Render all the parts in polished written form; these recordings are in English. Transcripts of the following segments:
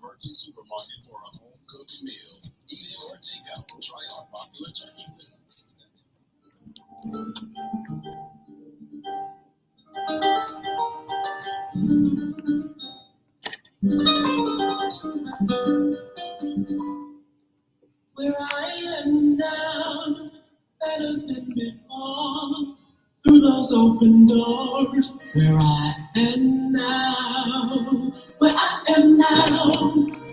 Berkeley Supermarket for a home cooked meal. Eat in or take out. Try our popular turkey wings. Where I am now, better than before. Through those open doors, where I am now, where I am now,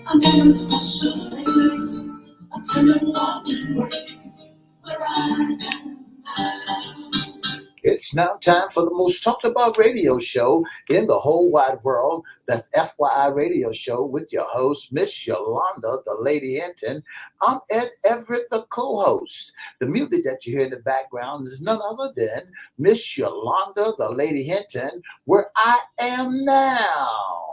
I'm in a special place, a tender warm embrace, where I am now. It's now time for the most talked about radio show in the whole wide world. That's FYI Radio Show with your host, Miss Yolanda, the Lady Hinton. I'm Ed Everett, the co-host. The music that you hear in the background is none other than Miss Yolanda, the Lady Hinton, where I am now.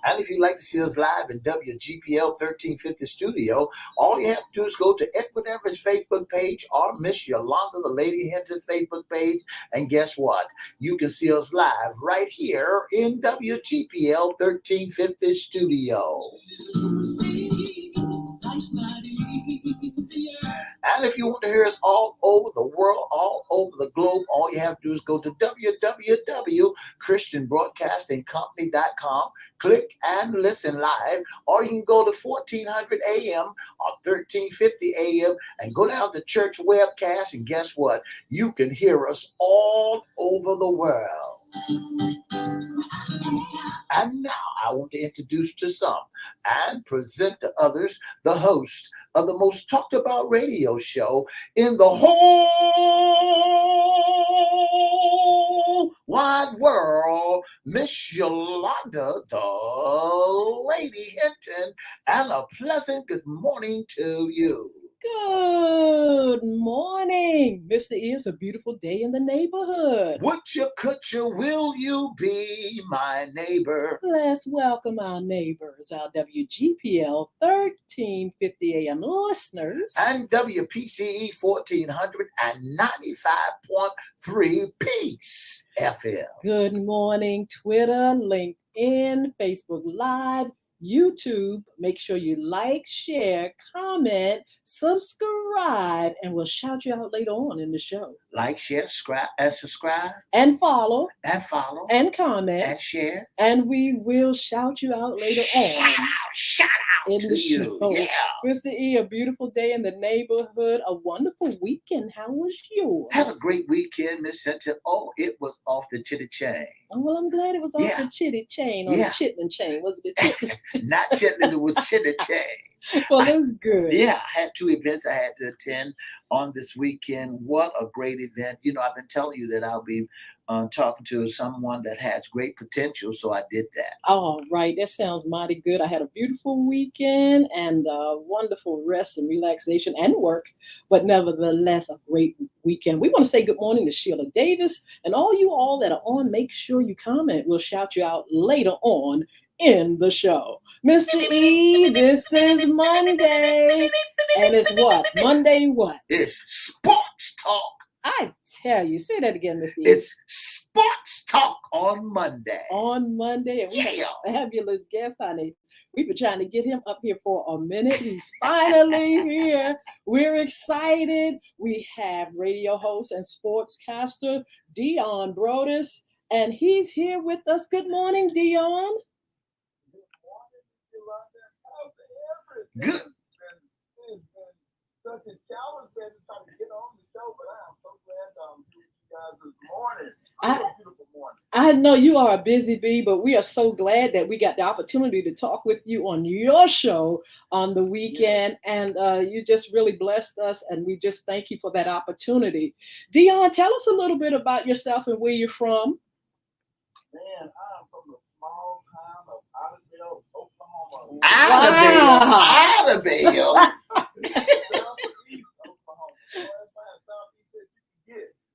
And if you'd like to see us live in WGPL 1350 studio, all you have to do is go to Edward Everett's Facebook page or Miss Yolanda, the Lady Hinton Facebook page. And guess what? You can see us live right here in WGPL 1350 studio. And if you want to hear us all over the world, all over the globe, all you have to do is go to www.christianbroadcastingcompany.com, click and listen live, or you can go to 1400 AM or 1350 AM and go down to church webcast, and guess what? You can hear us all over the world. And now I want to introduce to some and present to others the host of the most talked about radio show in the whole wide world, Miss Yolanda, the Lady Hinton, and a pleasant good morning to you. Good morning. Mr. E, it's a beautiful day in the neighborhood. Would you, could you, will you be my neighbor? Let's welcome our neighbors, our WGPL 1350 AM listeners. And WPCE 1495.3 Peace FM. Good morning, Twitter, LinkedIn, Facebook Live, YouTube. Make sure you like, share, comment, subscribe, and we'll shout you out later on in the show. Like, share, subscribe, and follow, and comment, and share, and we will shout you out later on. Shout out in to the you. show. Yeah. Mr. E, a beautiful day in the neighborhood, a wonderful weekend. How was yours? Had a great weekend, Miss Hinton. Oh, it was off the chitty chain. Oh, well, I'm glad it was off the chitty chain or the chitlin chain. Was it the chitlin? Not chitlin, it was chitty chain. Well, it was good. Yeah, I had two events I had to attend on this weekend. What a great event. You know, I've been telling you that I'll be talking to someone that has great potential, so I did that. Oh, right. That sounds mighty good. I had a beautiful weekend and wonderful rest and relaxation and work, but nevertheless, a great weekend. We want to say good morning to Sheila Davis, and all you all that are on, make sure you comment. We'll shout you out later on in the show. Mr. E, this is Monday. And it's what? Monday what? It's Sports Talk. I tell you, say that again, Mr. E. It's Sports Talk on Monday. On Monday. And we have a fabulous guest, honey. We've been trying to get him up here for a minute. He's finally here. We're excited. We have radio host and sportscaster Dion Brodus, and he's here with us. Good morning, Dion. Good. It's been such a challenge to try to get on the show, but I am so glad you guys this morning. A beautiful morning. I know you are a busy bee, but we are so glad that we got the opportunity to talk with you on your show on the weekend, and you just really blessed us, and we just thank you for that opportunity. Dion, tell us a little bit about yourself and where you're from. Man, I'm from the small town of Ottaville, Oklahoma. Ottaville.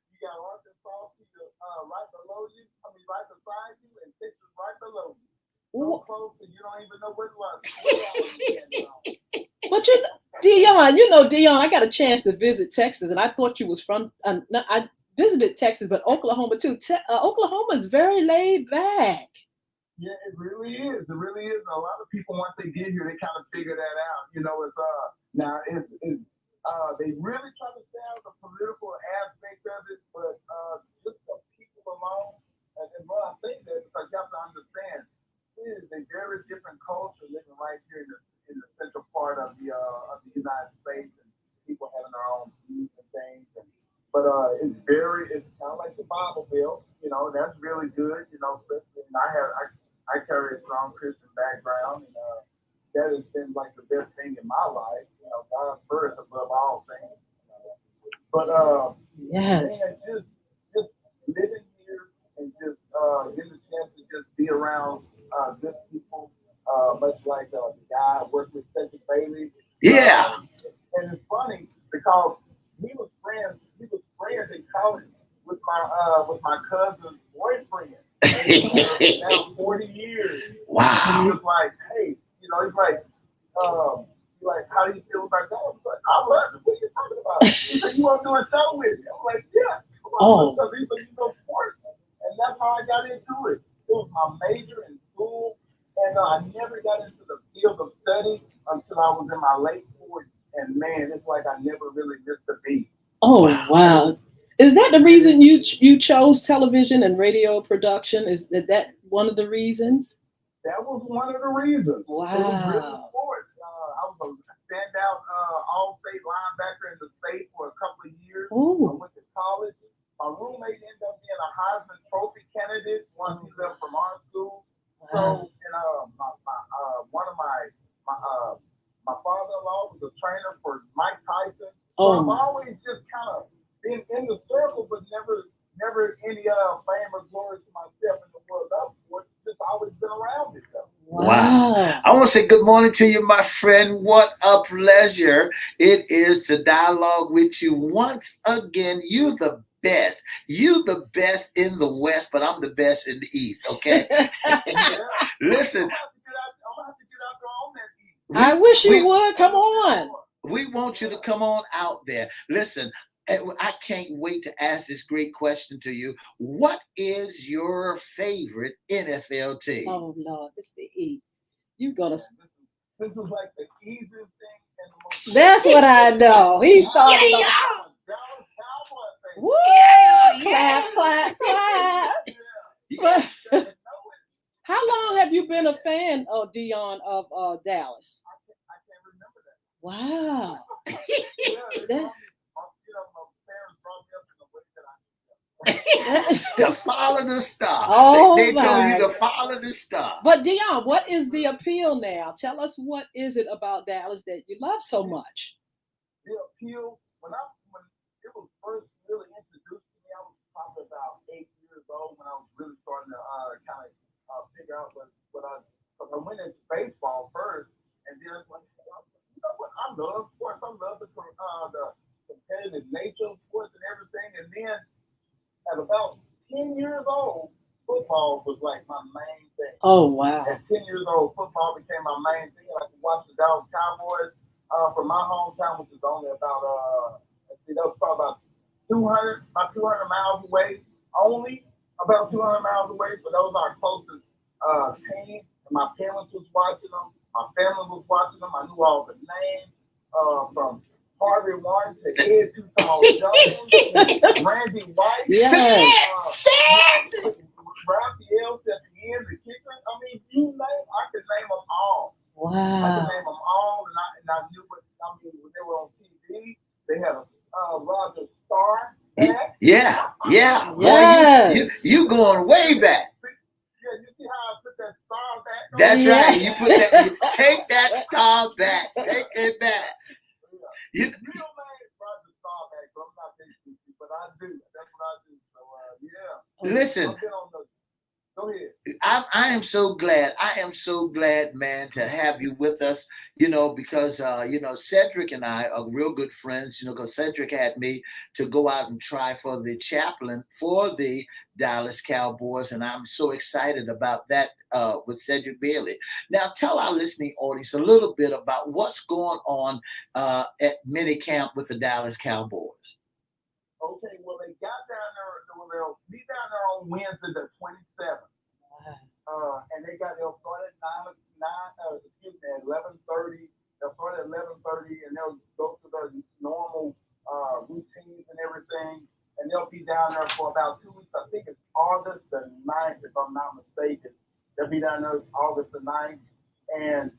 You got Arkansas right below you. Right beside you, and Texas right below you. So close, and you don't even know what But Dion, I got a chance to visit Texas, and I thought you was from. visited Texas, but Oklahoma too. Oklahoma is very laid back. Yeah, it really is. It really is. And a lot of people, once they get here, they kind of figure that out. You know, it's now it's they really try to stay out the political aspect of it, but just the people alone. And what I say that because you have to understand, it is a very different culture living right here in the central part of the United States, and people having their own views and things. But it's kind of like the Bible Belt. You know, that's really good. You know, and I carry a strong Christian background, and that has been like the best thing in my life. You know, God first above all things. But Yes. man, just living here and just getting a chance to just be around good people, much like the guy I worked with, Cedric Bailey. Yeah. And it's funny because he was friends in college with my cousin's boyfriend. Now 40 years. Wow. He was like, hey, you know, he's like, how do you feel about that? I was like, I love it. What are you talking about? He said, you want to do a show with me? I'm like, yeah. Come on. Oh. He said, you know, sports. And that's how I got into it. It was my major in school. And I never got into the field of study until I was in my late 40s. And man, it's like I never really missed a beat. Oh, wow. Is that the reason you chose television and radio production? Is that one of the reasons? That was one of the reasons. Wow. It was really sports. I was a standout all-state linebacker in the state for a couple of years. Ooh. I went to college. My roommate ended up being a Heisman Trophy candidate once he left from our school. Wow. So, and one of my father-in-law was a trainer for Mike Tyson. So I've always just kind of been in the circle, but never any fame or glory to myself in the world of sports. Just always been around it though. Wow. I want to say good morning to you, my friend. What a pleasure it is to dialogue with you once again. You the best. You the best in the West, but I'm the best in the East, okay? Listen. I'm gonna have to get out there on that East. I wish you would. Come on. We want you to come on out there. Listen, I can't wait to ask this great question to you. What is your favorite NFL team? Oh, Lord, it's the E. You got to. This is like the easiest thing in the most. That's what I know. He started off. Dallas Cowboys. Woo! Yeah. Clap, clap, clap. But, how long have you been a fan, Dion, of Dallas? I can't remember that. Wow. To follow the star. Oh, they told you to follow the star. But Dion, what is the appeal now? Tell us, what is it about Dallas that you love so much? The appeal, when it was first really introduced to me, I was probably about 8 years old when I was really starting to kind of figure out what I went into baseball first, and then it's like, you know what, I love sports. I love the competitive nature of sports and everything. And then at about 10 years old, football was like my main thing. Oh, wow. At 10 years old, football became my main thing. I could watch the Dallas Cowboys from my hometown, which is only about, that was probably about 200 miles away, only about 200 miles away. So that was our closest team. And my parents was watching them. My family was watching them. I knew all the names from Harvey Warren to Ed Jones, Randy White, Raphael Sepien, the kicker. I mean, I could name them all. Wow. I could name them all, and I knew when they were on TV, they had a Roger Starr back. Yeah. Yes. Boy, you going way back. Yeah, you see how I put that star back? That's right. You put that. You take that star back. Take it back. Real name is Roger Staubach, so I'm not thinking, but I do. That's what I do. So yeah. Listen. Go ahead. I am so glad. I am so glad, man, to have you with us. You know, because Cedric and I are real good friends. You know, because Cedric had me to go out and try for the chaplain for the Dallas Cowboys, and I'm so excited about that with Cedric Bailey. Now, tell our listening audience a little bit about what's going on at minicamp with the Dallas Cowboys. Okay, well, they got down Well, be down there on Wednesday the 27th. And they'll start at 11:30. They'll start at 11:30 and they'll go to their normal routines and everything. And they'll be down there for about 2 weeks. I think it's August the 9th, if I'm not mistaken. They'll be down there August the 9th. And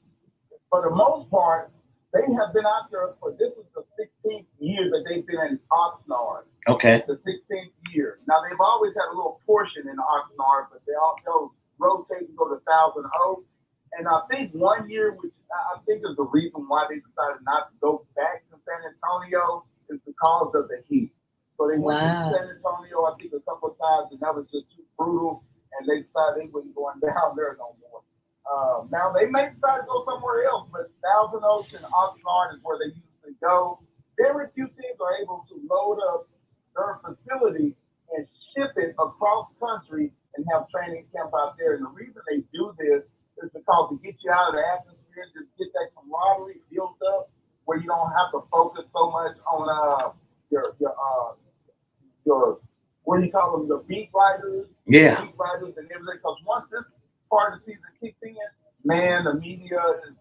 for the most part, they have been out there this is the 16th year that they've been in Oxnard. Okay. The 16th year. Now, they've always had a little portion in Oxnard, but they'll rotate and go to Thousand Oaks. And I think one year, which I think is the reason why they decided not to go back to San Antonio, is because of the heat. So they went to San Antonio, I think, a couple of times, and that was just too brutal. And they decided they wouldn't go down there no more. Now, they may decide to go somewhere else, but Thousand Oaks and Oxnard is where they usually go. Very few teams are able to load up their facility and ship it across country and have training camp out there. And the reason they do this is because to get you out of the atmosphere, just get that camaraderie built up where you don't have to focus so much on your what do you call them, the beat writers, yeah, beat writers and everything. Because once this part of the season kicks in, man, the media is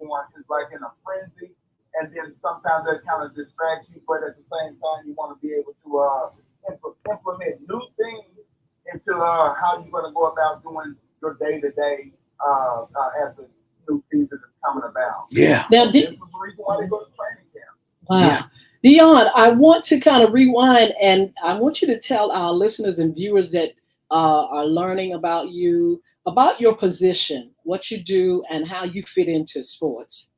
like in a frenzy, and then sometimes that kind of distracts you, but at the same time, you want to be able to implement new things into how you're going to go about doing your day-to-day as the new season is coming about. Yeah. Now, this is the reason why they go to training camp. Wow. Yeah. Dion, I want to kind of rewind, and I want you to tell our listeners and viewers that are learning about you, about your position, what you do, and how you fit into sports.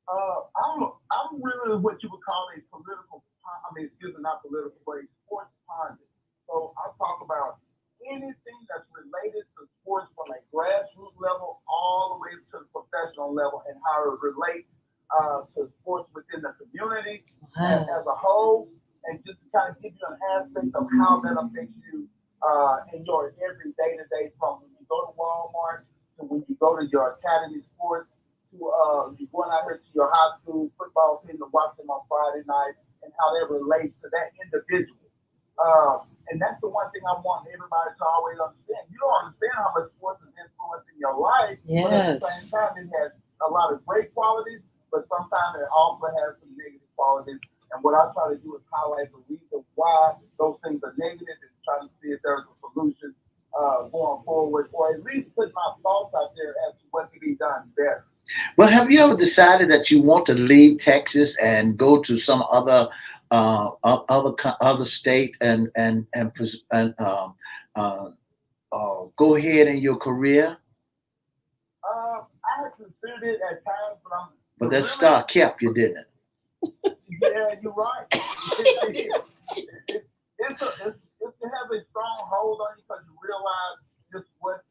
I'm really what you would call a political, not political, but a sports pundit. So I talk about anything that's related to sports from a grassroots level all the way to the professional level and how it relates to sports within the community as a whole, and just to kind of give you an aspect of how that affects you in your every day-to-day, from when you go to Walmart to when you go to your academy sports to you going out here to your high school football team to watch them on Friday night and how that relates to that individual. And that's the one thing I want everybody to always understand. You don't understand how much sports is influencing your life, but at the same time, it has a lot of great qualities, but sometimes it also has some negative qualities. And what I try to do is highlight the reason why those things are negative and try to see if there's a solution going forward, or at least put my thoughts out there as to what can be done better. Well, have you ever decided that you want to leave Texas and go to some other state and go ahead in your career? I have considered it at times, but that star kept you, didn't it? Yeah, you're right. It has a strong hold on you because you realize just what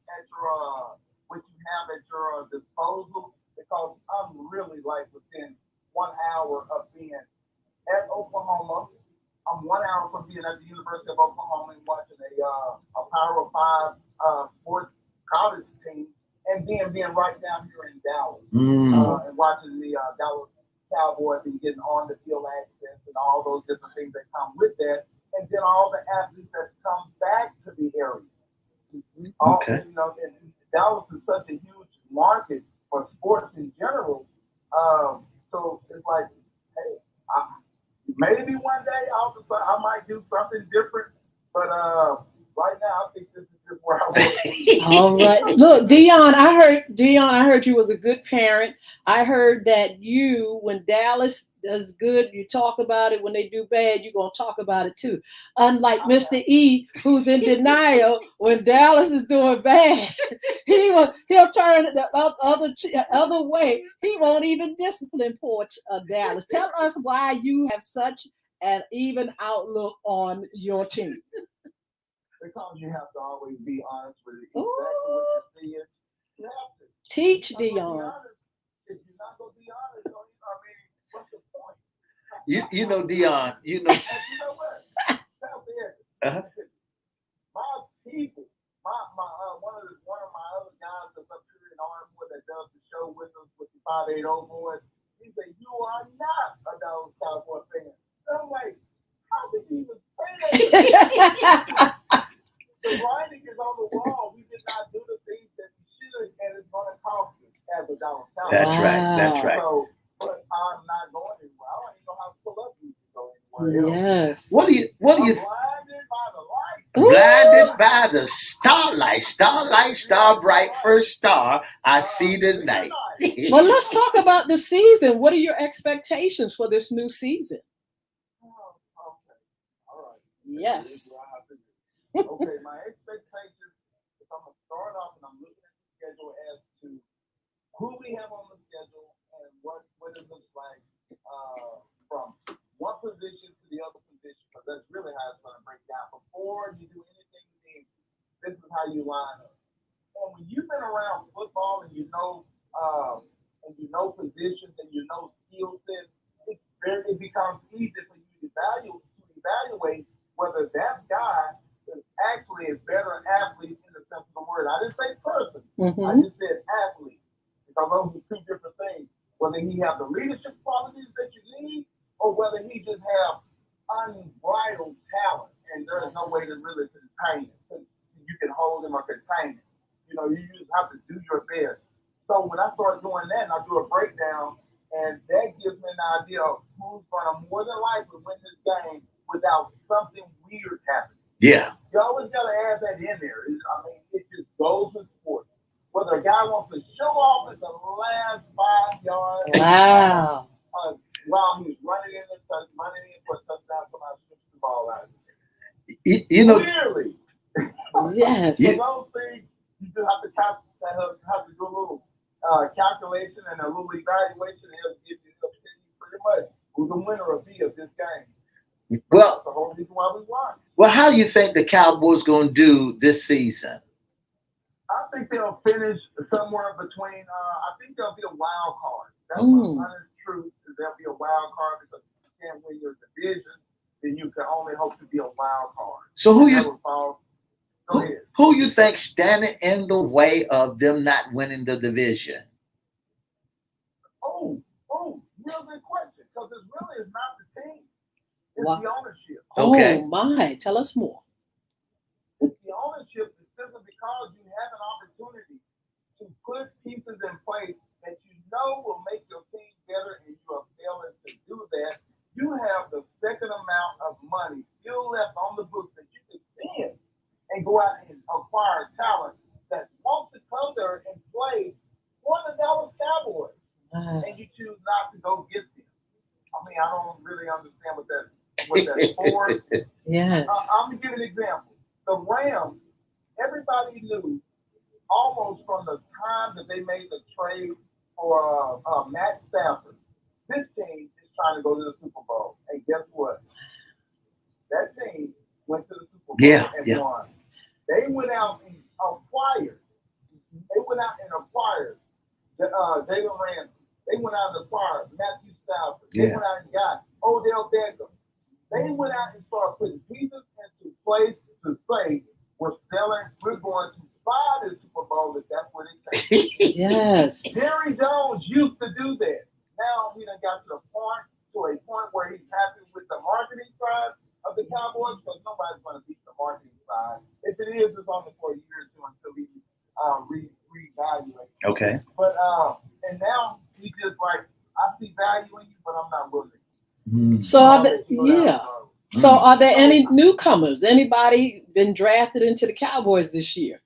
you have at your disposal. Because I'm really like within 1 hour of being at Oklahoma. I'm 1 hour from being at the University of Oklahoma and watching a Power 5 sports college team, and then being right down here in Dallas and watching the Dallas Cowboys and getting on the field access and all those different things that come with that, and then all the athletes that come back to the area. Okay. And Dallas is such a huge market for sports in general. So it's like, hey, maybe one day I might do something different, but right now I think this is just where I want. All right. Look, Dion, I heard you was a good parent. I heard that you, when Dallas does good, you talk about it. When they do bad, you're gonna talk about it too. Unlike Mr. E, who's in denial when Dallas is doing bad, he'll turn the other way. He won't even discipline poor Dallas. Tell us why you have such an even outlook on your team. Because you have to always be honest with it. Exactly what you see is you have to teach Dion. If you're not gonna be honest, what's the point? You know, Dion, you know what? My people, one of my other guys that's up here in Armwood that does the show with us with the 580 boys, he said, "You are not a Dallas Cowboy fan." I'm like, how did you even say that? on the wall. We did not do the things that we should, and it's going to cost us as a dollar talent. That's right. That's right. So, but I'm not going anywhere. I don't even know how to pull up music to go anywhere else. Yes. What do you I'm blinded by the light. blinded by the starlight, starlight, star bright, first star I see tonight. Well, let's talk about the season. What are your expectations for this new season? Okay. All right. Yes. Okay, my expectations, if I'm going to start off and I'm looking at the schedule as to who we have on the schedule and what it looks like from one position to the other position, because that's really how it's going to break down. Before you do anything, this is how you line up. And when you've been around football and you know positions and you know skill sets, it becomes easy for you to evaluate whether that guy is actually a better athlete in the sense of the word. I didn't say person. I just said athlete. Because those are two different things. Whether he have the leadership qualities that you need, or whether he just have unbridled talent, and there is no way to really contain it. You can hold him or contain it. You just have to do your best. So when I start doing that, and I do a breakdown, and that gives me an idea of who's going to more than likely win this game without something weird happening. Yeah. You always got to add that in there. It just goes with sports. Whether a guy wants to show off at the last 5 yards, Wow. While he's running in for a touchdown, somebody shoots the ball out. Clearly. Yes. So those things, you just have to do a little calculation and a little evaluation, and it'll give you pretty much who the winner will be of this game. Well, that's the whole reason why we won. Well, how do you think the Cowboys going to do this season? I think they'll finish somewhere between. I think they'll be a wild card. That's the honest truth. Is they'll be a wild card because if you can't win your division, then you can only hope to be a wild card. So who you think standing in the way of them not winning the division? Oh, real good question. Because it really is not the team. It's the ownership. Okay. Oh my, tell us more. It's the ownership is simply because you have an opportunity to put pieces in place that you know will make your team better, and you are failing to do that. You have the second amount of money still left on the books that you can spend and go out and acquire talent that wants to come there and play for the Dallas Cowboys. And you choose not to go get them. I don't really understand what that's for. Yes. I'm going to give an example. The Rams, everybody knew almost from the time that they made the trade for Matt Stafford, this team is trying to go to the Super Bowl. And guess what? That team went to the Super Bowl and won. They went out and acquired. Jalen Ramsey. They went out and acquired Matthew Stafford. They went out and got Odell Beckham. They went out and started putting pieces into place to say, we're going to buy the Super Bowl if that's what it takes. Yes. Jerry Jones used to do that. Now he done got to a point where he's happy with the marketing side of the Cowboys, because nobody's going to beat the marketing side. If it is, it's only for a year or two until he reevaluates. Okay. But and now he's just like, I see value in you, but I'm not willing. So are there any newcomers? Anybody been drafted into the Cowboys this year?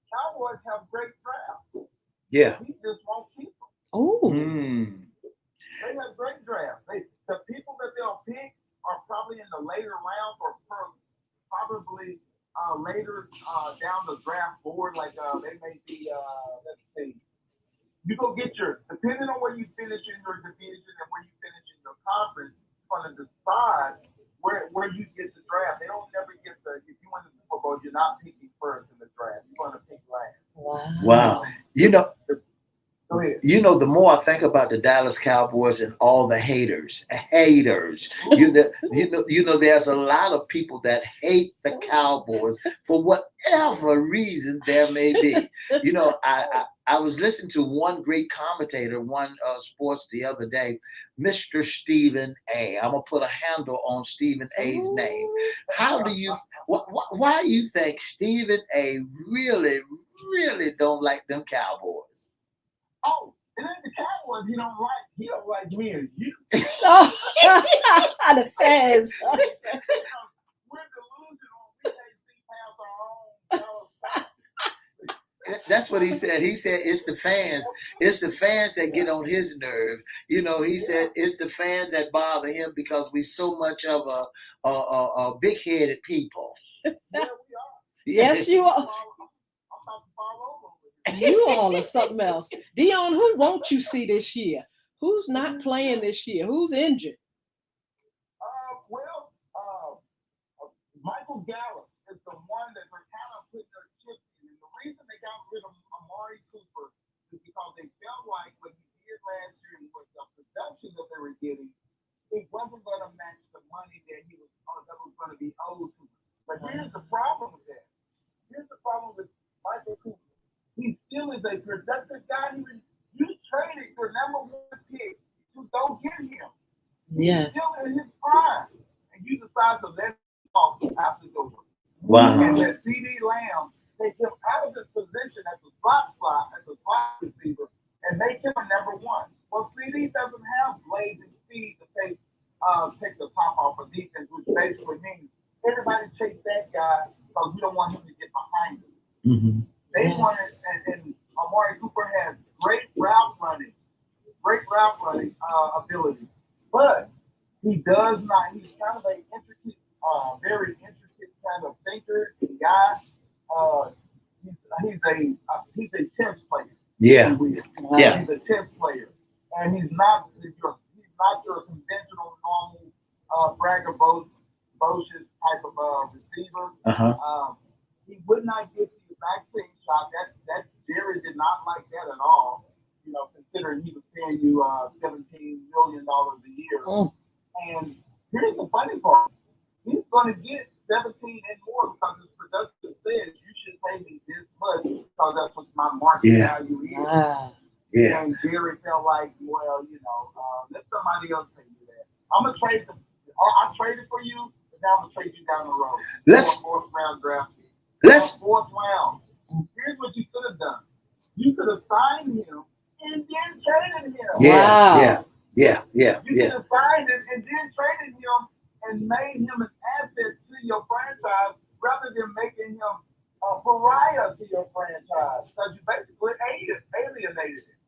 Cowboys have great drafts. Yeah. We just won't keep them. Oh. They have great drafts. The people that they'll pick are probably in the later rounds, or probably later down the draft board. Like they may be, let's see. You go get depending on where you finish in your division and where you finish in your conference, it's going to decide where you get the draft. They don't never get if you win the Super Bowl, you're not picking first in the draft. You're going to pick last. Wow. Go ahead. You know, the more I think about the Dallas Cowboys and all the haters, you know, there's a lot of people that hate the Cowboys for whatever reason there may be. You know, I was listening to one great commentator, one sports the other day, Mr. Stephen A. I'm gonna put a handle on Stephen A's name. How do you? Why do you think Stephen A. really don't like them Cowboys? Oh, and then the Cowboys, he don't like me and you. Oh, the fans. We're delusional. We can't see past our own. That's what he said. He said it's the fans. It's the fans that get on his nerve. You know, he said it's the fans that bother him because we so much of a big-headed people. Yeah, we are. Yes, you are. I'm about to fall over. You all are something else. Dion, who won't you see this year? Who's not playing this year? Who's injured? Michael Gallup is the one that we're kind of putting their chips in. And the reason they got rid of Amari Cooper is because they felt like what he did last year was the production that they were getting, it wasn't going to match the money that that was going to be owed to him. But here's the problem with that. Here's the problem with Michael Cooper. He still is a productive guy. You traded your number one pick to go get him. Yeah. He's still in his prime. And you decide to let him off after the door. Wow. And let CD Lamb take him out of his position as a slot receiver, and make him a number one. Well, CD doesn't have blazing speed to take the top off of defense, which basically means everybody chase that guy because we don't want him to get behind him. Mm-hmm. They wanted, and Amari Cooper has great route running ability, but he does not. He's kind of an intricate, very intricate kind of thinker guy. He's a chess player. Yeah. Yeah. He's a chess player, and he's not your conventional normal braggadocious type of receiver. He would not give you the vaccine shot. That Jerry did not like that at all. You know, considering he was paying you $17 million a year. Oh. And here's the funny part: he's going to get 17 and more because his production says you should pay me this much because that's what my market value is. Yeah. And Jerry felt like, well, let somebody else pay you that. I'm gonna trade them. I traded for you, but now I'm gonna trade you down the road. Fourth round draft pick. Fourth round. Here's what you could have done. You could have signed him and then traded him. Wow. You could have signed him and then traded him and made him an asset to your franchise rather than making him a pariah to your franchise. Because you basically alienated him.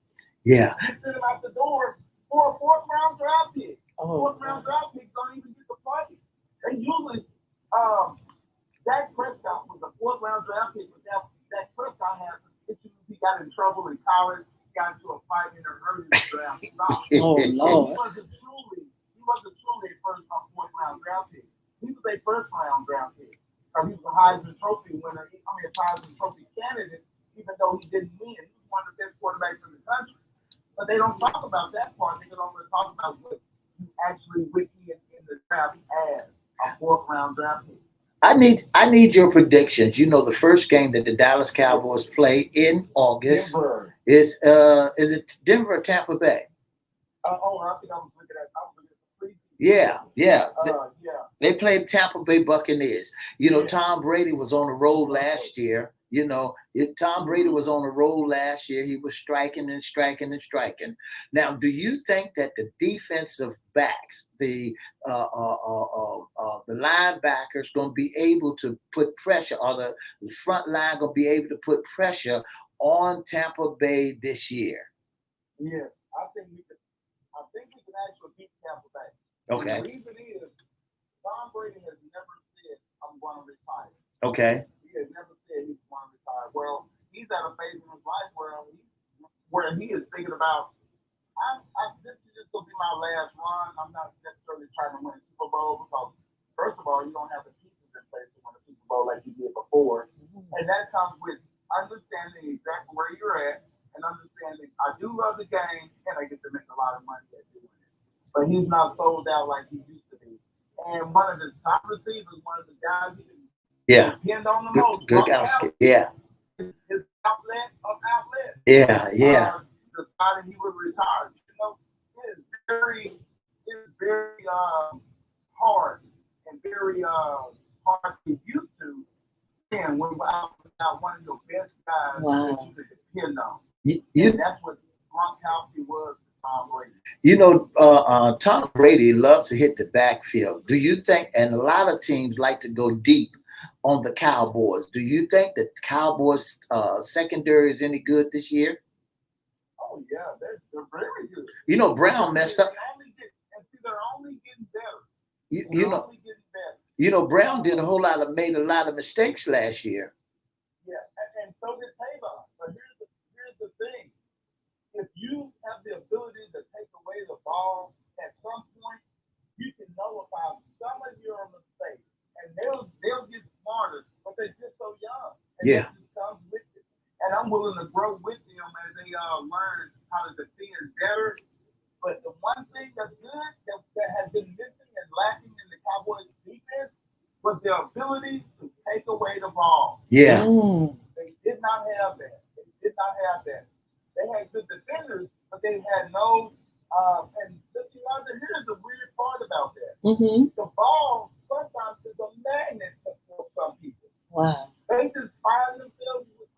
Yeah. You sent him out the door for a fourth round draft pick. Oh. Fourth round draft picks don't even get the play. They usually Dak Prescott was a fourth round draft pick, but Dak Prescott has issues. He got in trouble in college, got into a fight in the early draft. Oh Lord. He wasn't truly a fourth round draft pick. He was a first round draft pick. He was a Heisman Trophy winner. A Heisman Trophy candidate, even though he didn't win. He was one of the best quarterbacks in the country. But they don't talk about that part. They can only talk about what you actually wiki in the draft as a fourth round draft pick. I need your predictions. You know, the first game that the Dallas Cowboys play in August Denver. is it Denver or Tampa Bay? I think I was looking at the preview. Yeah. They played Tampa Bay Buccaneers. You know, Tom Brady was on the road last year. You know, Tom Brady was on the road last year. He was striking and striking and striking. Now, do you think that the defensive backs, the linebackers, going to be able to put pressure, or the front line going to be able to put pressure on Tampa Bay this year? Yeah, I think we can actually beat Tampa Bay. Okay. The reason is Tom Brady has never said I'm going to retire. Okay. He has never said he's going to retire. Well, he's at a phase in his life where he is thinking about, this is just going to be my last run. I'm not necessarily trying to win a Super Bowl because, first of all, you don't have the pieces in place to win a Super Bowl like you did before. And that comes with understanding exactly where you're at and understanding I do love the game and I get to make a lot of money at doing it. But he's not sold out like he used to be. And one of the top receivers, one of the guys he can depend on the most, good guy. Yeah. His outlet of outlets. Yeah, yeah. Decided he would retire. You know, it is very hard and very hard to get used to. And when without one of your best guys that you could depend on. And that's what Gronkowski was to Tom Brady. You know, Tom Brady loves to hit the backfield. Do you think, and a lot of teams like to go deep on the Cowboys. Do you think that Cowboys secondary is any good this year? Oh yeah, they're very good. You know, Brown messed up. They're only getting better. You know, Brown made a lot of mistakes last year. Yeah, and so did Tavon. But here's the thing: if you have the ability to take away the ball at some point, you can nullify some of your mistakes, and they'll get smarter. But they're just so young. And that just comes with it. And I'm willing to grow with them as they learn how to defend better. But the one thing that's good that has been missing and lacking in the Cowboys defense was their ability to take away the ball. Yeah. They did not have that. They had good defenders, but they had no. And Yolanda, here's the weird part about that. Mm-hmm. The ball sometimes is a magnet for some people. Wow. They just find themselves with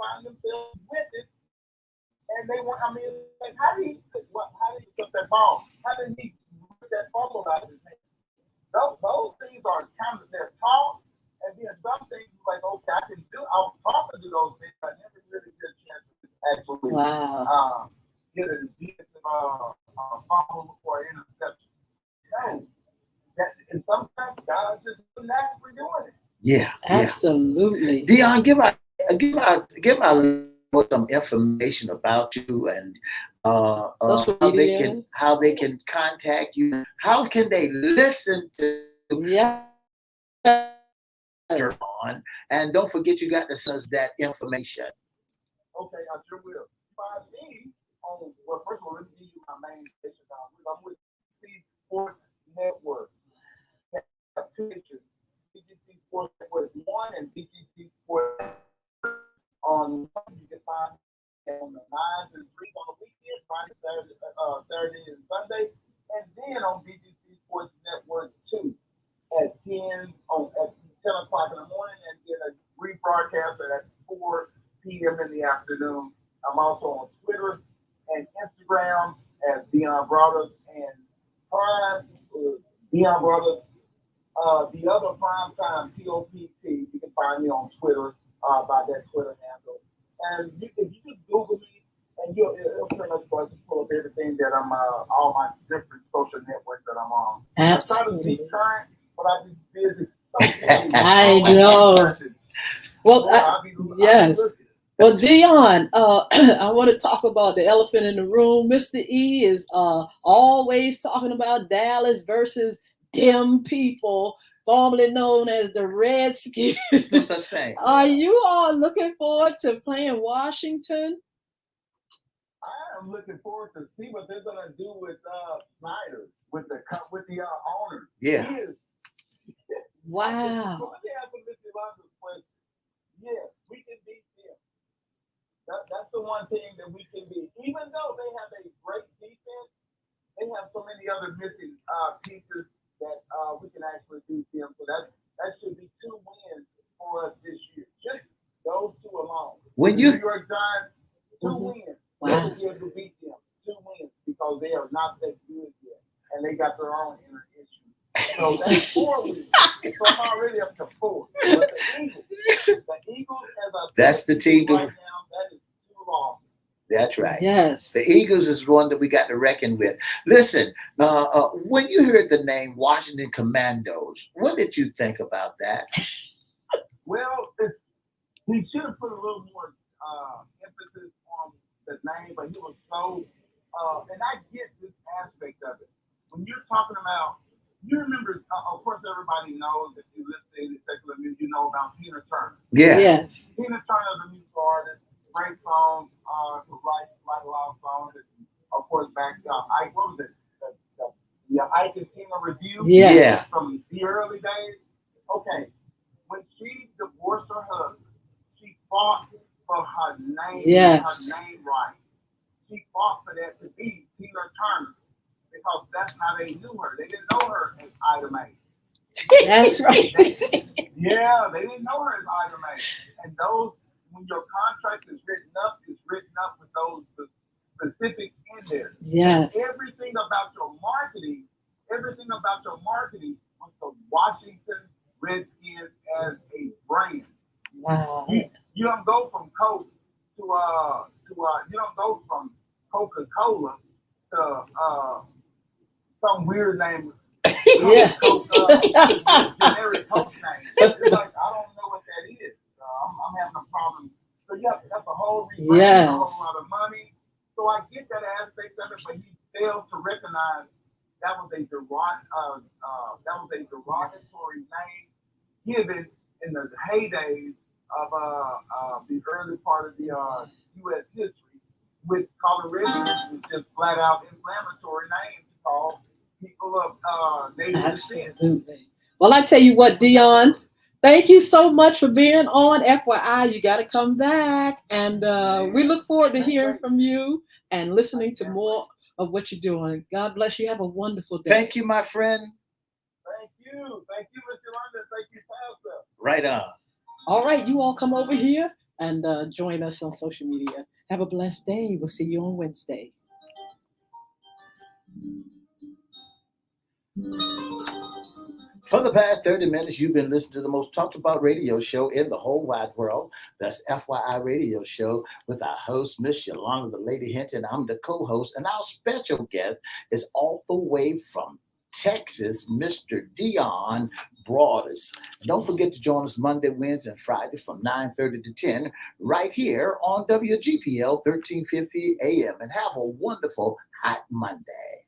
it. And they want, like, how did he put that ball? How did he put that fumble out of his hand? Those things are kind of, they're taught, and then some things like, okay, I was taught to do those things. I never really get a chance to actually get a decent fumble or interception. No. And sometimes guys just naturally doing it. Yeah. Absolutely. Dion, give our some information about you and how they can contact you. How can they listen to on? And don't forget, you got to send us that information. Okay, I sure will. Find me on, well, first of all, let me give you my main station. I'm with BGC Sports Network. I have two pictures. BGC Sports Network 1 and BGC Sports on you can find on the 9s and 3s on the weekend, Friday, Saturday, and Sunday, and then on BGC Sports Network 2 at 10 o'clock in the morning, and then a rebroadcast at 4 p.m. in the afternoon. I'm also on Twitter and Instagram as Dion Brothers and Prime Dion Brothers. The other Primetime POPT, you can find me on Twitter by that Twitter handle. And if you just Google me, and it'll pretty much pull up everything that I'm, all my different social networks that I'm on. Absolutely. I try to be current, but I've been busy. I know. Well, yes. Well, Dion, I want to talk about the elephant in the room. Mr. E is always talking about Dallas versus them people, formerly known as the Redskins. No such thing. Are you all looking forward to playing Washington? I am looking forward to see what they're gonna do with Snyder, with the owner. Yeah. Wow. So let me ask Mr. Yolanda's question. Yes, we can beat them. That's the one thing that we can beat. Even though they have a great defense, they have so many other missing pieces that we can actually beat them. So that should be 2 wins for us this year. Just those 2 alone. When New York Giants, 2 wins. Wow. We'll be able to beat them. 2 wins because they are not that good yet, and they got their own inner issues. So that's 4 wins. So I'm already up to 4. But the Eagles, as I that's the team right now, that is too long. That's right. Yes. The Eagles is one that we got to reckon with. Listen, when you heard the name Washington Commandos, what did you think about that? Well, he should have put a little more emphasis on the name, but he was so, and I get this aspect of it. When you're talking about, you remember, of course, everybody knows if you listen to any secular music, you know about Tina Turner. Yeah. Yes. Tina Turner is a musical artist, great songs to write catalog songs. And of course, back Ike, what was it? The Ike and Tina review. Yes. Yeah. From the early days. Okay, when she divorced her husband, she fought for her name, Yes. her name right. She fought for that to be Tina Turner because that's how they knew her. They didn't know her as Ida Mae. That's right. Yeah, they didn't know her as Ida Mae. And those, when your contract is written up with those specifics in there. Yes. And everything about your marketing was the Washington Redskins as a brand. Wow. You don't go from Coke to you don't go from Coca-Cola to some weird name. Yeah. Coke, generic Coke name. It's like I don't know what that is. I'm having a problem. So yeah, that's a whole rebrand, Yes. a whole lot of money. So I get that aspect of it, but he failed to recognize that was a derogatory name given in the heydays of the early part of the U.S. history, with calling Redskins was just flat out inflammatory name to call people of native descent. Absolutely. Well, I tell you what, Dion, thank you so much for being on. FYI, you got to come back. And we look forward to hearing from you and listening to more of what you're doing. God bless you. Have a wonderful day. Thank you, my friend. Thank you, Mr. Yolanda. Thank you, Pastor. Right on. All right, you all come over here and join us on social media. Have a blessed day. We'll see you on Wednesday. For the past 30 minutes, you've been listening to the most talked about radio show in the whole wide world. That's FYI Radio Show with our host, Miss Yolanda, the Lady Hinton. I'm the co-host, and our special guest is all the way from Texas, Mr. Dion Broaders. Don't forget to join us Monday, Wednesday, and Friday from 9:30 to 10 right here on WGPL 1350 AM. And have a wonderful hot Monday.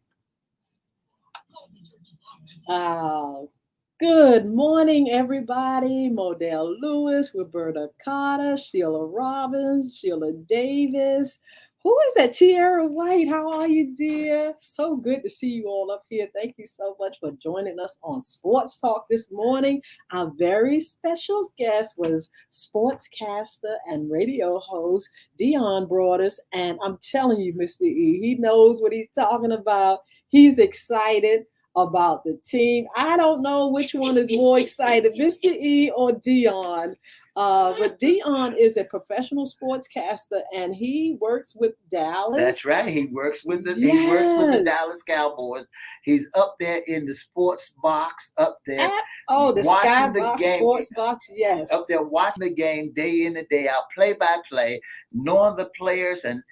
Good morning, everybody. Modell Lewis, Roberta Carter, Sheila Robbins, Sheila Davis. Who is that? Tierra White. How are you, dear? So good to see you all up here. Thank you so much for joining us on Sports Talk this morning. Our very special guest was sportscaster and radio host Dion Broaders. And I'm telling you, Mr. E, he knows what he's talking about. He's excited about the team. I don't know which one is more excited, Mr. E or Dion. But Dion is a professional sportscaster, and he works with Dallas. That's right. He works with the Yes. Dallas Cowboys. He's up there in the sports box, up there The watching the Skybox game. Sports Box, yes. Up there watching the game day in and day out, play by play, knowing the players and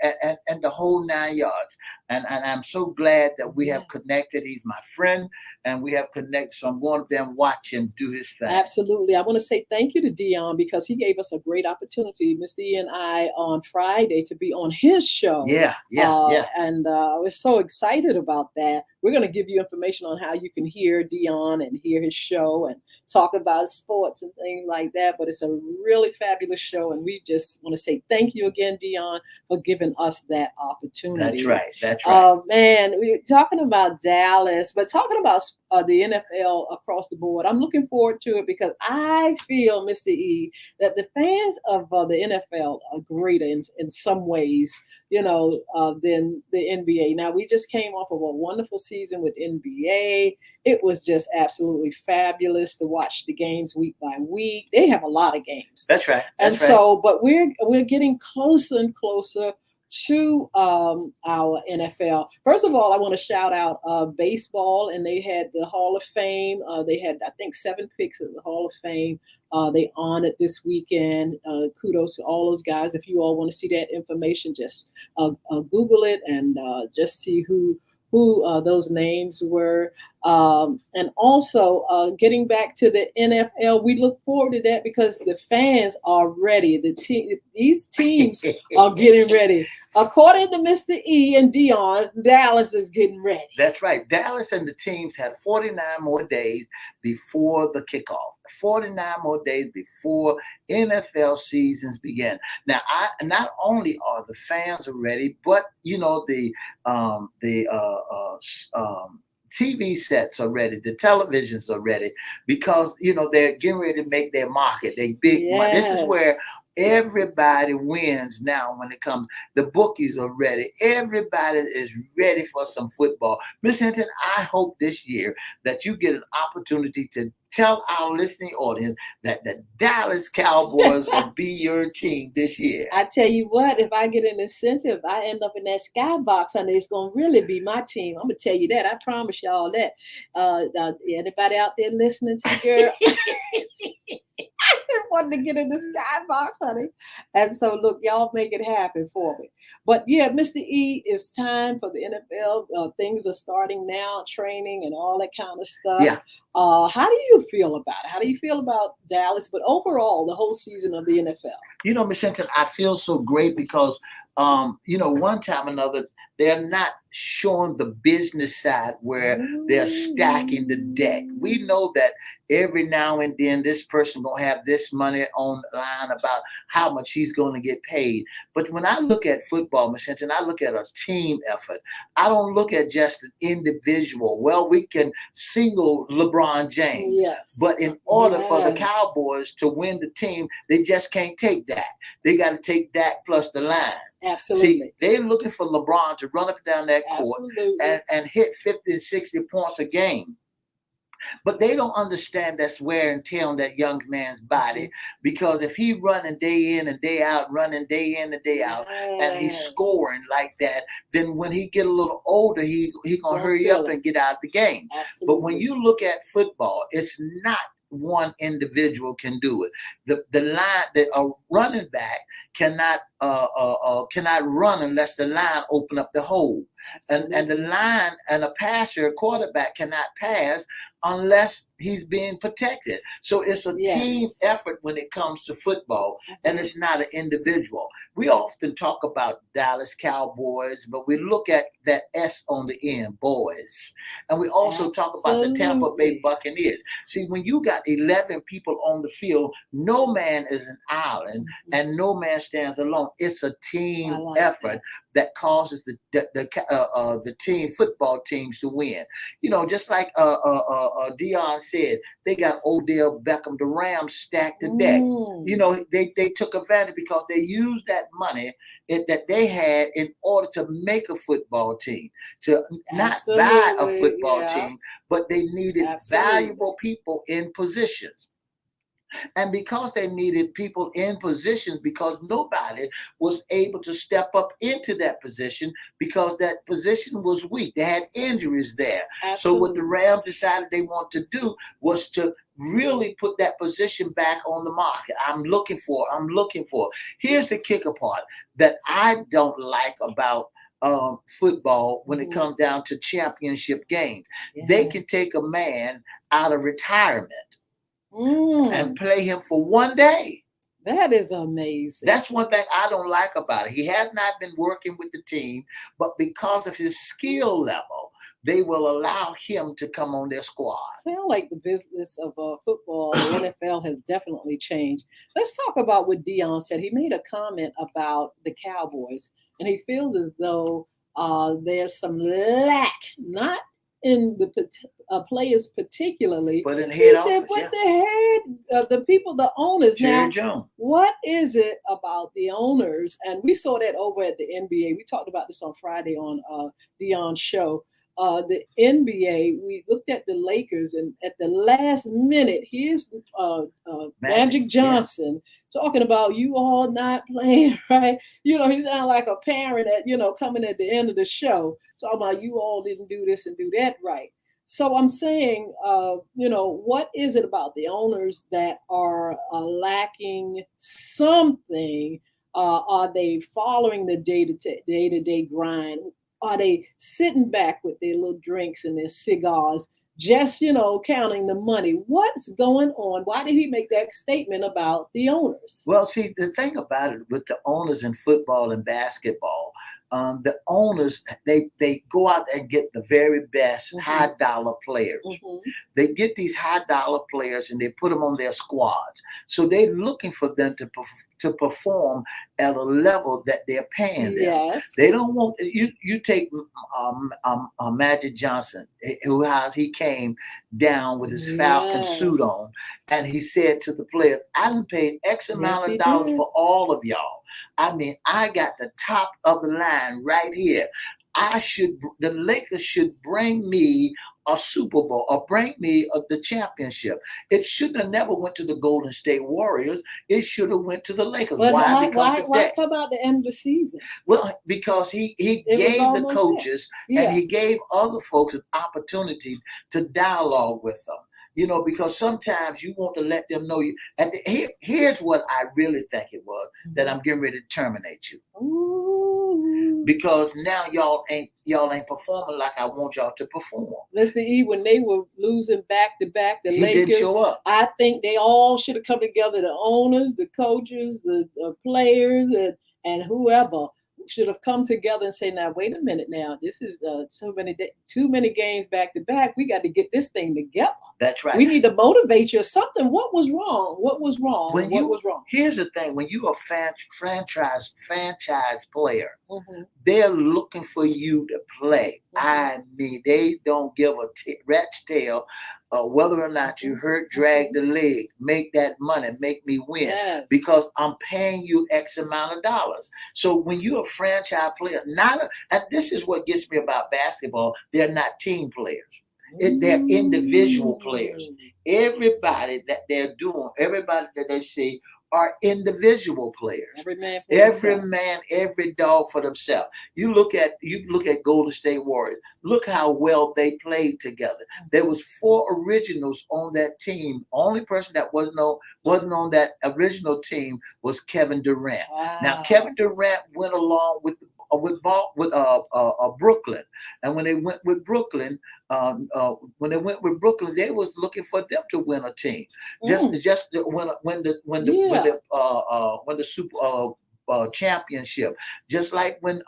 the whole 9 yards. And I'm so glad that we have connected. He's my friend, and we have connected. So I'm going up there and watch him do his thing. Absolutely. I want to say thank you to Dion because he gave us a great opportunity, Mr. E and I, on Friday to be on his show. Yeah. And I was so excited about that. We're going to give you information on how you can hear Dion and hear his show and talk about sports and things like that. But it's a really fabulous show. And we just want to say thank you again, Dion, for giving us that opportunity. That's right. Oh, man, we're talking about Dallas, but talking about the NFL across the board. I'm looking forward to it because I feel, Mr. E, that the fans of the NFL are greater in some ways, than the NBA. Now, we just came off of a wonderful season with NBA. It was just absolutely fabulous to watch the games week by week. They have a lot of games. That's right. But we're getting closer and closer to our NFL. First of all, I want to shout out baseball, and they had the Hall of Fame. They had, I think, 7 picks at the Hall of Fame. They honored this weekend. Kudos to all those guys. If you all want to see that information, just Google it and just see who those names were. And also getting back to the NFL, we look forward to that because the fans are ready. These teams are getting ready. According to Mr. E and Dion, Dallas is getting ready. That's right. Dallas and the teams have 49 more days before the kickoff. 49 more days before NFL seasons begin. Now, not only are the fans ready, but the TV sets are ready, the televisions are ready because they're getting ready to make their market. They big money. This is where everybody wins now when it comes. The bookies are ready. Everybody is ready for some football. Miss Hinton, I hope this year that you get an opportunity to tell our listening audience that the Dallas Cowboys will be your team this year. I tell you what, if I get an incentive, I end up in that skybox, and it's going to really be my team. I'm going to tell you that. I promise y'all that. Anybody out there listening to the girl? I wanted to get in the skybox, honey. And so, look, y'all make it happen for me. But yeah, Mr. E, it's time for the NFL. Things are starting now, training and all that kind of stuff. Yeah. How do you feel about it? How do you feel about Dallas, but overall, the whole season of the NFL? Miss Hinton, I feel so great because, one time or another, they're not showing the business side where they're stacking the deck. We know that every now and then this person gonna have this money on the line about how much he's going to get paid. But when I look at football, Miss Hinton, I look at a team effort. I don't look at just an individual. Well, we can single LeBron James, but in order for the Cowboys to win the team, they just can't take that. They got to take that plus the line. Absolutely. See, they're looking for LeBron to run up and down that court and hit 50 and 60 points a game. But they don't understand that's wear and tear on that young man's body, because if he running day in and day out, running day in and day out, and he's scoring like that, then when he get a little older, he gonna hurry up and get out of the game. Absolutely. But when you look at football, it's not one individual can do it. The line, a running back cannot run unless the line open up the hole. And the line and a passer, a quarterback cannot pass unless he's being protected. So it's a team effort when it comes to football, and it's not an individual. We often talk about Dallas Cowboys, but we look at that S on the end, boys. And we also talk about the Tampa Bay Buccaneers. See, when you got 11 people on the field, no man is an island and no man stands alone. It's a team effort that causes the team football teams to win. Just like Dion said, they got Odell Beckham, the Rams stacked the deck. They took advantage because they used that money that they had in order to make a football team, to not buy a football team, but they needed valuable people in positions. And because they needed people in positions, because nobody was able to step up into that position because that position was weak. They had injuries there. Absolutely. So what the Rams decided they want to do was to really put that position back on the market. I'm looking for. Here's the kicker part that I don't like about football when it comes down to championship games. They can take a man out of retirement and play him for one day. That is amazing. That's one thing I don't like about it. He has not been working with the team, but because of his skill level, they will allow him to come on their squad. Sound like the business of football, the NFL has definitely changed. Let's talk about what Dion said. He made a comment about the Cowboys, and he feels as though there's some lack, not in the players particularly, but in head office, the people, the owners. Jerry now, Jones. What is it about the owners? And we saw that over at the NBA. We talked about this on Friday on Dion's show. The NBA, we looked at the Lakers, and at the last minute, here's Magic Johnson talking about you all not playing right. He sounded like a parent at coming at the end of the show, talking about you all didn't do this and do that right. So I'm saying, what is it about the owners that are lacking something? Are they following the day-to-day grind? Are they sitting back with their little drinks and their cigars, just, counting the money. What's going on? Why did he make that statement about the owners? Well, see, the thing about it with the owners in football and basketball, the owners they go out and get the very best high dollar players. They get these high dollar players and they put them on their squads. So they're looking for them to perform at a level that they're paying them. Yes. They don't want you. You take Magic Johnson, he came down with his Falcon suit on, and he said to the players, "I done paid X amount of dollars for all of y'all. I mean, I got the top of the line right here. The Lakers should bring me a Super Bowl or bring me the championship. It shouldn't have never went to the Golden State Warriors. It should have went to the Lakers. But why? Why come out the end of the season? Well, because he gave the coaches and he gave other folks an opportunity to dialogue with them. Because sometimes you want to let them know you. And here's what I really think it was, that I'm getting ready to terminate you. Ooh. Because now y'all ain't performing like I want y'all to perform. Mr. E, when they were losing back to back, the Lakers didn't show up. I think they all should have come together. The owners, the coaches, the players, and whoever should have come together and say, now, wait a minute now. This is too many games back to back. We got to get this thing together. That's right. We need to motivate you or something. What was wrong? What was wrong? What was wrong? Here's the thing. When you're a franchise player, they're looking for you to play. I mean, they don't give a rat's tail whether or not you hurt, drag the leg, make that money, make me win. Yes. Because I'm paying you X amount of dollars. So when you're a franchise player, and this is what gets me about basketball, they're not team players. They're individual players. Everybody that everybody that they see are individual players. Every man, every dog for themselves. You look at Golden State Warriors. Look how well they played together. There was 4 originals on that team. Only person that wasn't on that original team was Kevin Durant. Wow. Now Kevin Durant went along with Brooklyn, and when they went with Brooklyn, they was looking for them to win a team. Just when the Super championship, just like when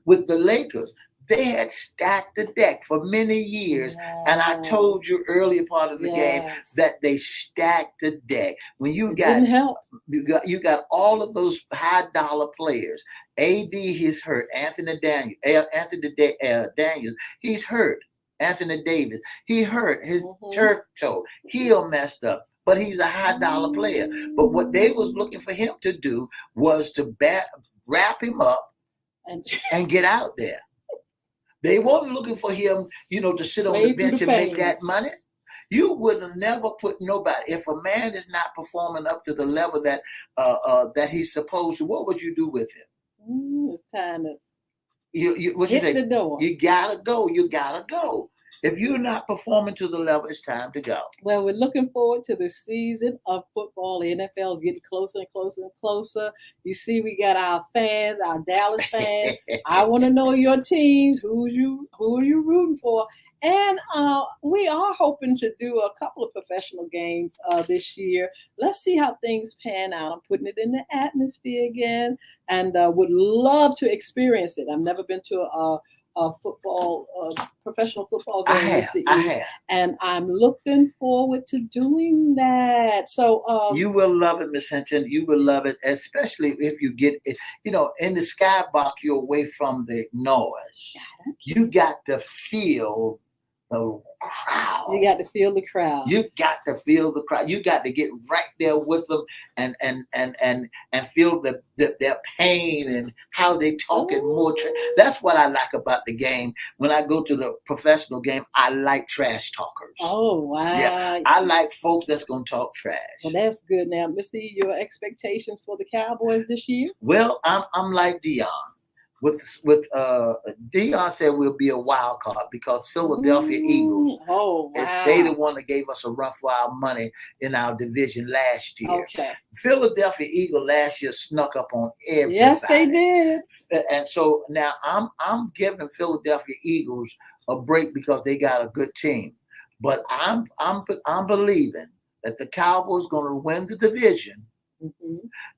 with the Lakers. They had stacked the deck for many years. And I told you earlier part of the game that they stacked the deck. When you got all of those high dollar players. AD, he's hurt. Anthony Daniels, he's hurt. Anthony Davis, he hurt his turf toe. Heel messed up. But he's a high dollar player. But what they was looking for him to do was to wrap him up and get out there. They weren't looking for him, to sit on the bench and make that money. You would have never put nobody. If a man is not performing up to the level that he's supposed to, what would you do with him? It's time to hit the door. You gotta go. You gotta go. If you're not performing to the level, it's time to go. Well, we're looking forward to the season of football. The NFL is getting closer and closer and closer. You see, we got our fans, our Dallas fans. I want to know your teams. Who are you rooting for? And we are hoping to do a couple of professional games this year. Let's see how things pan out. I'm putting it in the atmosphere again, and would love to experience it. I've never been to a professional football game. I have. And I'm looking forward to doing that. So you will love it, Miss Hinton. You will love it, especially if you get it. In the skybox, you're away from the noise. You got to feel the crowd. You got to feel the crowd. You got to feel the crowd. You got to get right there with them and feel their pain and how they talk and more. That's what I like about the game. When I go to the professional game, I like trash talkers. Oh wow! Yeah, I like folks that's gonna talk trash. Well, that's good. Now, Mr. E, your expectations for the Cowboys this year? Well, I'm like Dion. With Dion said we'll be a wild card because Philadelphia Eagles. Oh, wow. They the one that gave us a run for our money in our division last year. Okay. Philadelphia Eagles last year snuck up on everybody. Yes, they did. And so now I'm giving Philadelphia Eagles a break because they got a good team. But I'm believing that the Cowboys going to win the division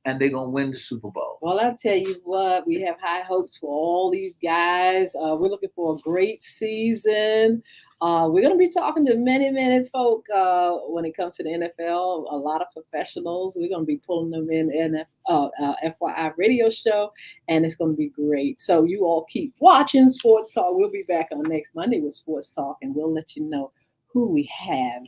and they're going to win the Super Bowl. Well, I tell you what, we have high hopes for all these guys. We're looking for a great season. We're going to be talking to many folk when it comes to the NFL, a lot of professionals. We're going to be pulling them in FYI radio show, and it's going to be great. So you all keep watching Sports Talk. We'll be back on next Monday with Sports Talk, and we'll let you know who we have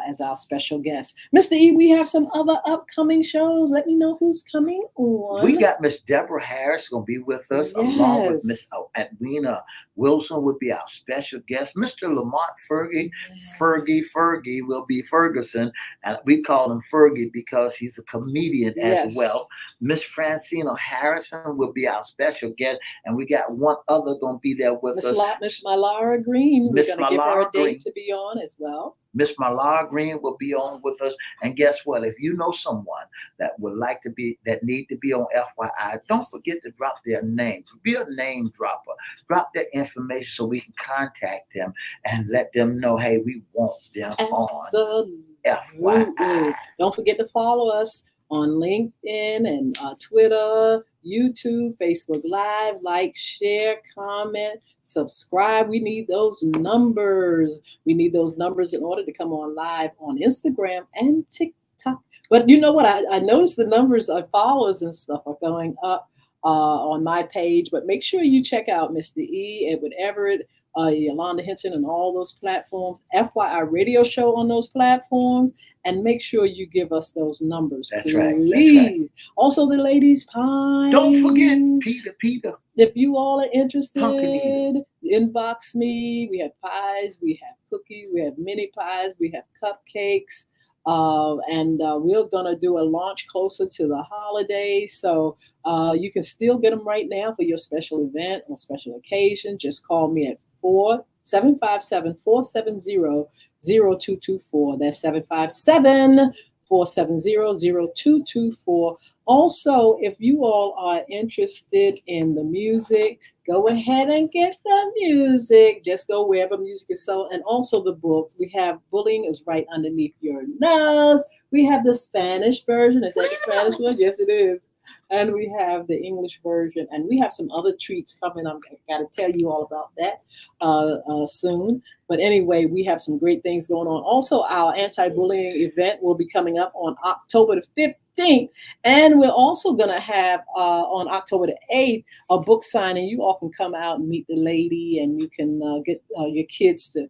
as our special guest. Mr. E, we have some other upcoming shows. Let me know who's coming on. We got Miss Deborah Harris going to be with us, along with Miss Edwina Wilson would be our special guest. Mr. Lamont Fergie, Fergie will be Ferguson, and we call him Fergie because he's a comedian as well. Miss Francina Harrison will be our special guest, and we got one other going to be there with us. Miss Malara Green. We're going to give her a date Green to be on as well. Miss Malara Green will be on with us. And guess what? If you know someone that would like to be, that need to be on FYI, don't forget to drop their name. Be a name dropper. Drop their information so we can contact them and let them know, hey, we want them on FYI. Don't forget to follow us on LinkedIn and Twitter, YouTube, Facebook Live. Like, share, comment, subscribe. We need those numbers. We need those numbers in order to come on live on Instagram and TikTok. But you know what? I noticed the numbers of followers and stuff are going up on my page. But make sure you check out Mr. E, Edward Everett, Yolanda Hinton, and all those platforms. FYI Radio Show on those platforms. And make sure you give us those numbers. That's please. right. That's right. Also, the ladies' pie. Don't forget Peter. If you all are interested, inbox me. We have pies, we have cookies, we have mini pies, we have cupcakes. And we're going to do a launch closer to the holidays. So you can still get them right now for your special event or special occasion. Just call me at 757-470-0224. That's 757-470-0224. Also, if you all are interested in the music, go ahead and get the music. Just go wherever music is sold. And also the books. We have Bullying is Right Underneath Your Nose. We have the Spanish version. Is that the Spanish one? Yes, it is. And we have the English version. And we have some other treats coming. I've got to tell you all about that soon. But anyway, we have some great things going on. Also, our anti-bullying event will be coming up on October the 15th. And we're also going to have on October the 8th a book signing. You all can come out and meet the lady, and you can get your kids to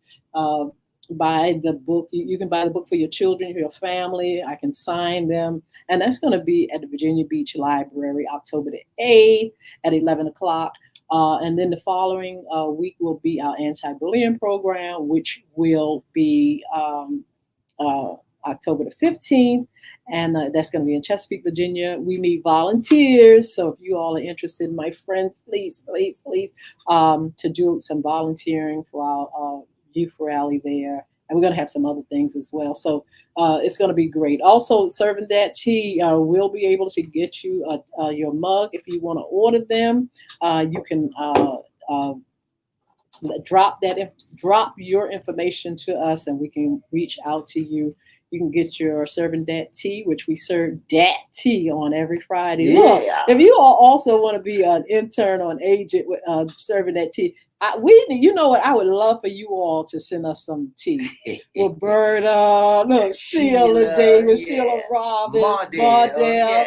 buy the book. You can buy the book for your children, your family. I can sign them. And that's going to be at the Virginia Beach Library, October the 8th at 11 o'clock. And then the following week will be our anti-bullying program, which will be October the 15th. And that's going to be in Chesapeake, Virginia. We need volunteers. So if you all are interested, my friends, please, to do some volunteering for our youth rally there. And we're going to have some other things as well. So it's going to be great. Also, Serving That Tea will be able to get you your mug. If you want to order them, you can drop your information to us, and we can reach out to you. You can get your Serving Dat Tea, which we serve dat tea on every Friday. Yeah. Look, if you all also want to be an intern or an agent with Serving Dat Tea, you know what? I would love for you all to send us some tea. Roberta, look, Sheila Davis, Sheila Robbins, Mardell. Yeah.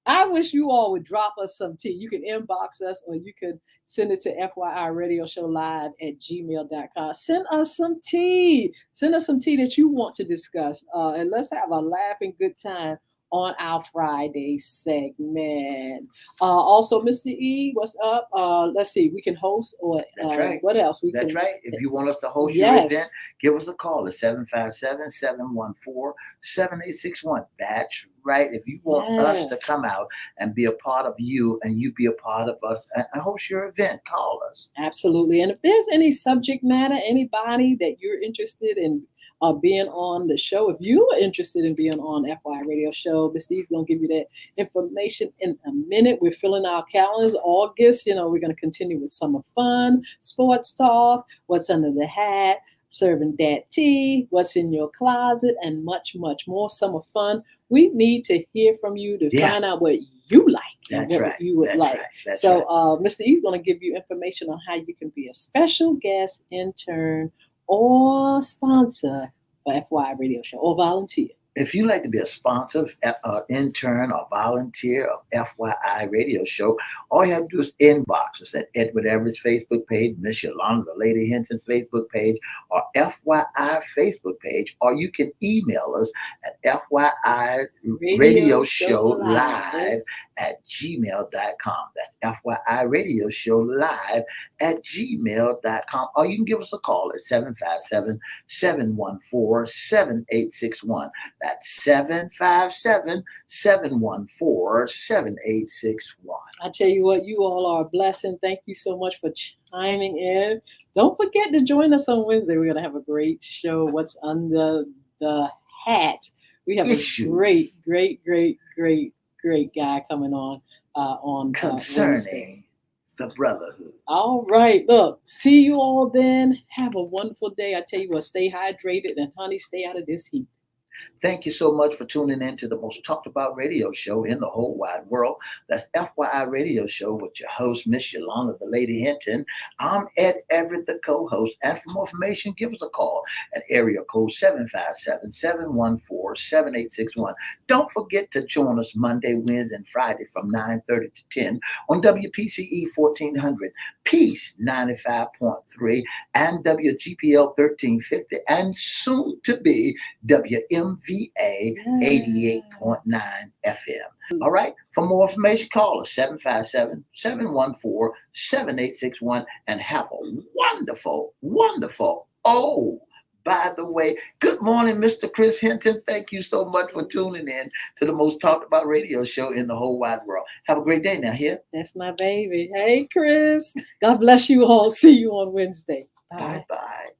I wish you all would drop us some tea. You can inbox us, or you can send it to FYIRadiosHowLive@gmail.com. Send us some tea. Send us some tea that you want to discuss. And let's have a laughing good time on our Friday segment. Also, Mr. E, what's up? Let's see. We can host, or right. What else? That's right. If you want us to host your event, give us a call at 757-714-7861. That's right. If you want us to come out and be a part of you, and you be a part of us and host your event, call us. Absolutely. And if there's any subject matter, anybody that you're interested in being on the show. If you are interested in being on FYI Radio Show, Miss D's going to give you that information in a minute. We're filling our calendars. August, we're going to continue with summer fun, sports talk, what's under the hat, serving dad tea, what's in your closet, and much, much more summer fun. We need to hear from you to find out what you like and what you would like. So Mr. E's going to give you information on how you can be a special guest, intern, or sponsor for FYI Radio Show, or volunteer. If you'd like to be a sponsor, intern, or volunteer of FYI Radio Show, all you have to do is inbox us at Edward Everett's Facebook page, Miss Yolanda, the Lady Hinton's Facebook page, or FYI Facebook page, or you can email us at FYI Radio Show Live at gmail.com. That's FYI Radio Show Live at gmail.com. Or you can give us a call at 757-714-7861. That's 757-714-7861. I tell you what, you all are a blessing. Thank you so much for chiming in. Don't forget to join us on Wednesday. We're going to have a great show. What's under the hat? We have a great guy coming on concerning Wednesday. The brotherhood. All right. Look, see you all then. Have a wonderful day. I tell you what, stay hydrated, and honey, stay out of this heat. Thank you so much for tuning in to the most talked about radio show in the whole wide world. That's FYI Radio Show with your host, Miss Yolanda, the Lady Hinton. I'm Ed Everett, the co-host. And for more information, give us a call at area code 757-714-7861. Don't forget to join us Monday, Wednesday, and Friday from 9:30 to 10 on WPCE 1400, Peace 95.3, and WGPL 1350, and soon to be WMVA 88.9 FM. All right. For more information, call us 757-714-7861, and have a wonderful, by the way, good morning, Mr. Chris Hinton. Thank you so much for tuning in to the most talked about radio show in the whole wide world. Have a great day now here. That's my baby. Hey, Chris. God bless you all. See you on Wednesday. Bye-bye.